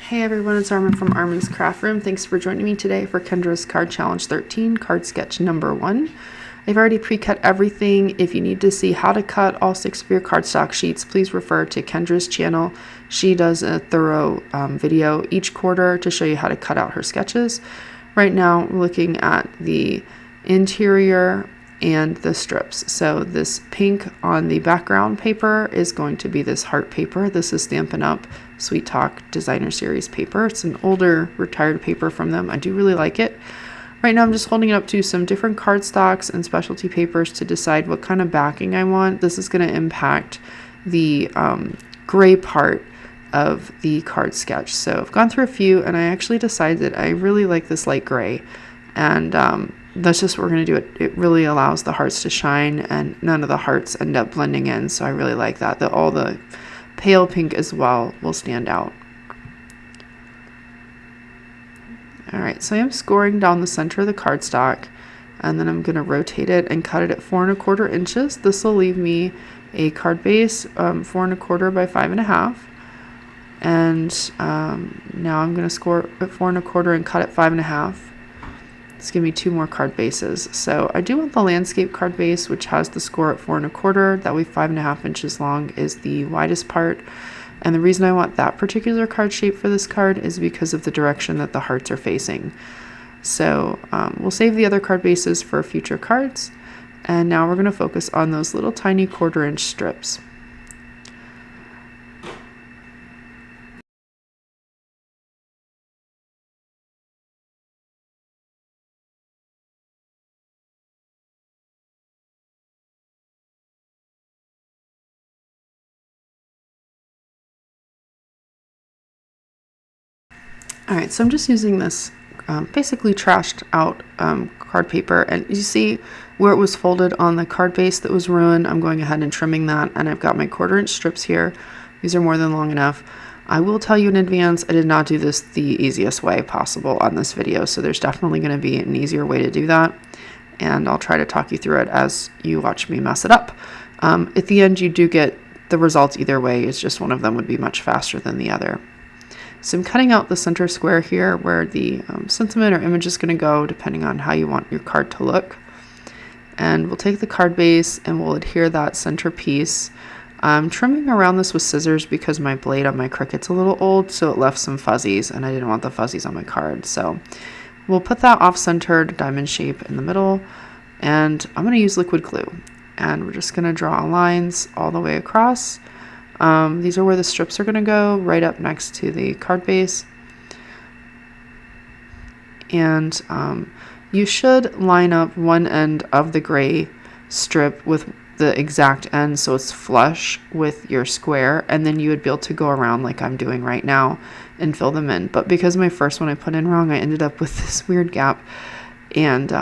Hey everyone, it's Armen from ArmensCraftRoom. Thanks for joining me today for Kendra's Card Challenge 13, card sketch number 1. I've already pre-cut everything. If you need to see how to cut all 6 of your cardstock sheets, please refer to Kendra's channel. She does a thorough video each quarter to show you how to cut out her sketches. Right now, we're looking at the interior and the strips. So this pink on the background paper is going to be this heart paper. This is Stampin' Up! Sweet Talk Designer Series paper. It's an older retired paper from them. I do really like it. Right now I'm just holding it up to some different cardstocks and specialty papers to decide what kind of backing I want. This is going to impact the gray part of the card sketch. So I've gone through a few and I actually decided I really like this light gray, and that's just what we're going to do. It really allows the hearts to shine and none of the hearts end up blending in, so I really like that. All the pale pink as well will stand out. Alright, so I'm scoring down the center of the cardstock, and then I'm going to rotate it and cut it at 4 1/4 inches. This will leave me a card base 4 1/4 by 5 1/2. And now I'm going to score at 4 1/4 and cut at 5 1/2. Let's give me 2 more card bases. So I do want the landscape card base, which has the score at 4 1/4. That way 5 1/2 inches long is the widest part. And the reason I want that particular card shape for this card is because of the direction that the hearts are facing. So we'll save the other card bases for future cards. And now we're going to focus on those little tiny 1/4 inch strips. Alright, so I'm just using this basically trashed out card paper, and you see where it was folded on the card base that was ruined. I'm going ahead and trimming that, and I've got my 1/4 inch strips here. These are more than long enough. I will tell you in advance, I did not do this the easiest way possible on this video, so there's definitely going to be an easier way to do that, and I'll try to talk you through it as you watch me mess it up. At the end, you do get the results either way. It's just one of them would be much faster than the other. So I'm cutting out the center square here where the sentiment or image is going to go, depending on how you want your card to look. And we'll take the card base and we'll adhere that center piece. I'm trimming around this with scissors because my blade on my Cricut's a little old, so it left some fuzzies, and I didn't want the fuzzies on my card. So we'll put that off-centered diamond shape in the middle, and I'm going to use liquid glue. And we're just going to draw lines all the way across. These are where the strips are going to go, right up next to the card base. And you should line up one end of the gray strip with the exact end so it's flush with your square, and then you would be able to go around like I'm doing right now and fill them in. But because my first one I put in wrong, I ended up with this weird gap, and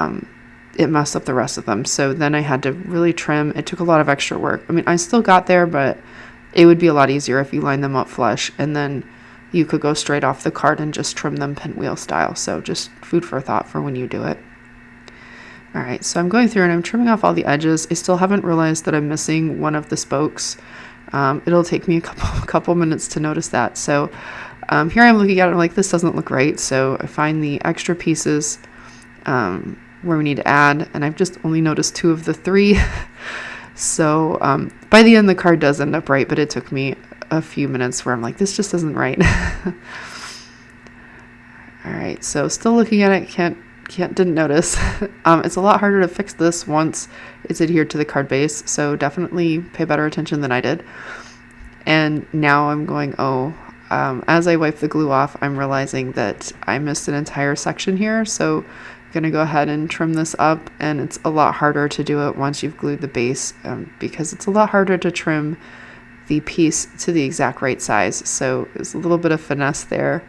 it messed up the rest of them. So then I had to really trim. It took a lot of extra work. I mean, I still got there, but it would be a lot easier if you line them up flush, and then you could go straight off the card and just trim them pinwheel style. So just food for thought for when you do it. Alright, so I'm going through and I'm trimming off all the edges. I still haven't realized that I'm missing one of the spokes. It'll take me a couple minutes to notice that. So here I'm looking at it, I'm like, this doesn't look right. So I find the extra pieces where we need to add, and I've just only noticed 2 of the 3. So by the end the card does end up right, but it took me a few minutes where I'm like, this just isn't right. Alright, so still looking at it, didn't notice. It's a lot harder to fix this once it's adhered to the card base, so definitely pay better attention than I did. And now I'm going, as I wipe the glue off, I'm realizing that I missed an entire section here, so I'm going to go ahead and trim this up, and it's a lot harder to do it once you've glued the base, because it's a lot harder to trim the piece to the exact right size, so there's a little bit of finesse there.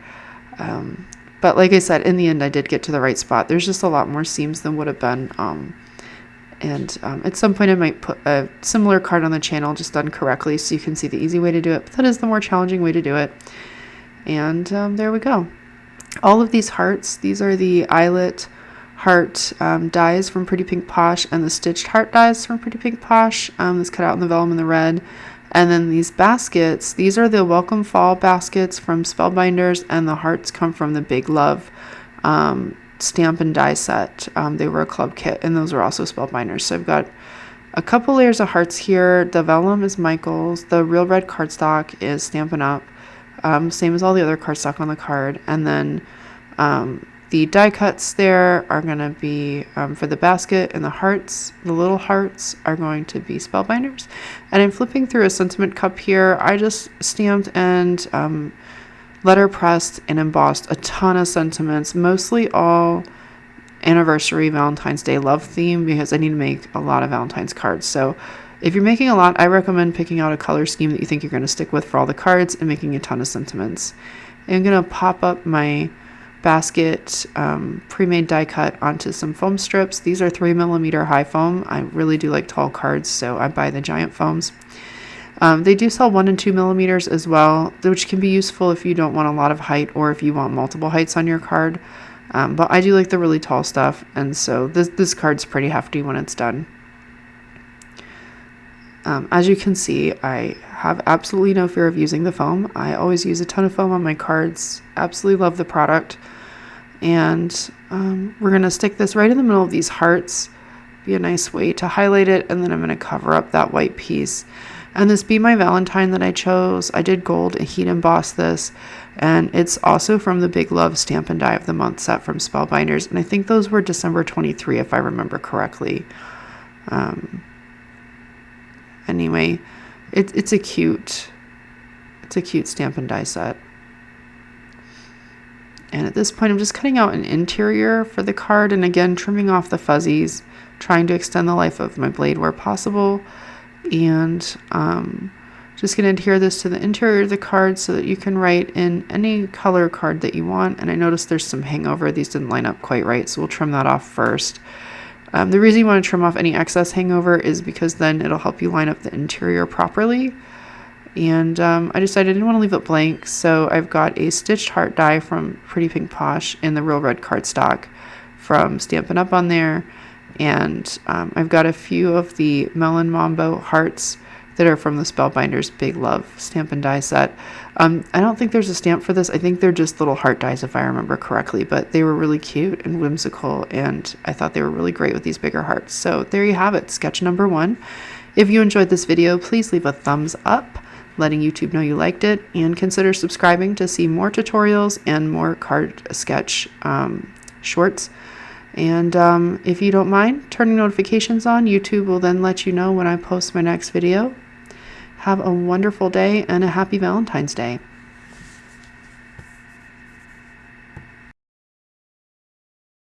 But like I said, in the end, I did get to the right spot. There's just a lot more seams than would have been. And at some point, I might put a similar card on the channel just done correctly so you can see the easy way to do it. But that is the more challenging way to do it. And there we go. All of these hearts, these are the Eyelet heart dies from Pretty Pink Posh and the stitched heart dies from Pretty Pink Posh. That's cut out in the vellum and the red. And then these baskets, these are the Welcome Fall baskets from Spellbinders, and the hearts come from the Big Love stamp and die set. They were a club kit, and those are also Spellbinders. So I've got a couple layers of hearts here. The vellum is Michael's. The real red cardstock is Stampin' Up. Same as all the other cardstock on the card. And then the die cuts there are going to be for the basket, and the hearts, the little hearts, are going to be Spellbinders. And I'm flipping through a sentiment cup here. I just stamped and letter pressed and embossed a ton of sentiments, mostly all anniversary Valentine's Day love theme, because I need to make a lot of Valentine's cards. So if you're making a lot, I recommend picking out a color scheme that you think you're going to stick with for all the cards and making a ton of sentiments. And I'm going to pop up my basket pre-made die cut onto some foam strips. These are 3mm high foam. I really do like tall cards, so I buy the giant foams. They do sell 1 and 2 millimeters as well, which can be useful if you don't want a lot of height or if you want multiple heights on your card. But I do like the really tall stuff, and so this card's pretty hefty when it's done. As you can see, I have absolutely no fear of using the foam. I always use a ton of foam on my cards. Absolutely love the product. And we're going to stick this right in the middle of these hearts. Be a nice way to highlight it, and then I'm going to cover up that white piece. And this Be My Valentine that I chose, I did gold and heat emboss this, and it's also from the Big Love Stamp and Die of the Month set from Spellbinders, and I think those were December 23 if I remember correctly. Anyway, it's a cute stamp and die set. And at this point, I'm just cutting out an interior for the card, and again, trimming off the fuzzies, trying to extend the life of my blade where possible. And just going to adhere this to the interior of the card so that you can write in any color card that you want. And I noticed there's some hangover. These didn't line up quite right, so we'll trim that off first. The reason you want to trim off any excess hangover is because then it'll help you line up the interior properly. And I decided I didn't want to leave it blank, so I've got a stitched heart die from Pretty Pink Posh in the real red cardstock from Stampin' Up! On there. And I've got a few of the Melon Mambo hearts that are from the Spellbinders Big Love Stamp and Die set. I don't think there's a stamp for this. I think they're just little heart dies if I remember correctly, but they were really cute and whimsical, and I thought they were really great with these bigger hearts. So there you have it, sketch number 1. If you enjoyed this video, please leave a thumbs up, letting YouTube know you liked it, and consider subscribing to see more tutorials and more card sketch shorts. And if you don't mind turning notifications on, YouTube will then let you know when I post my next video. Have a wonderful day and a happy Valentine's Day.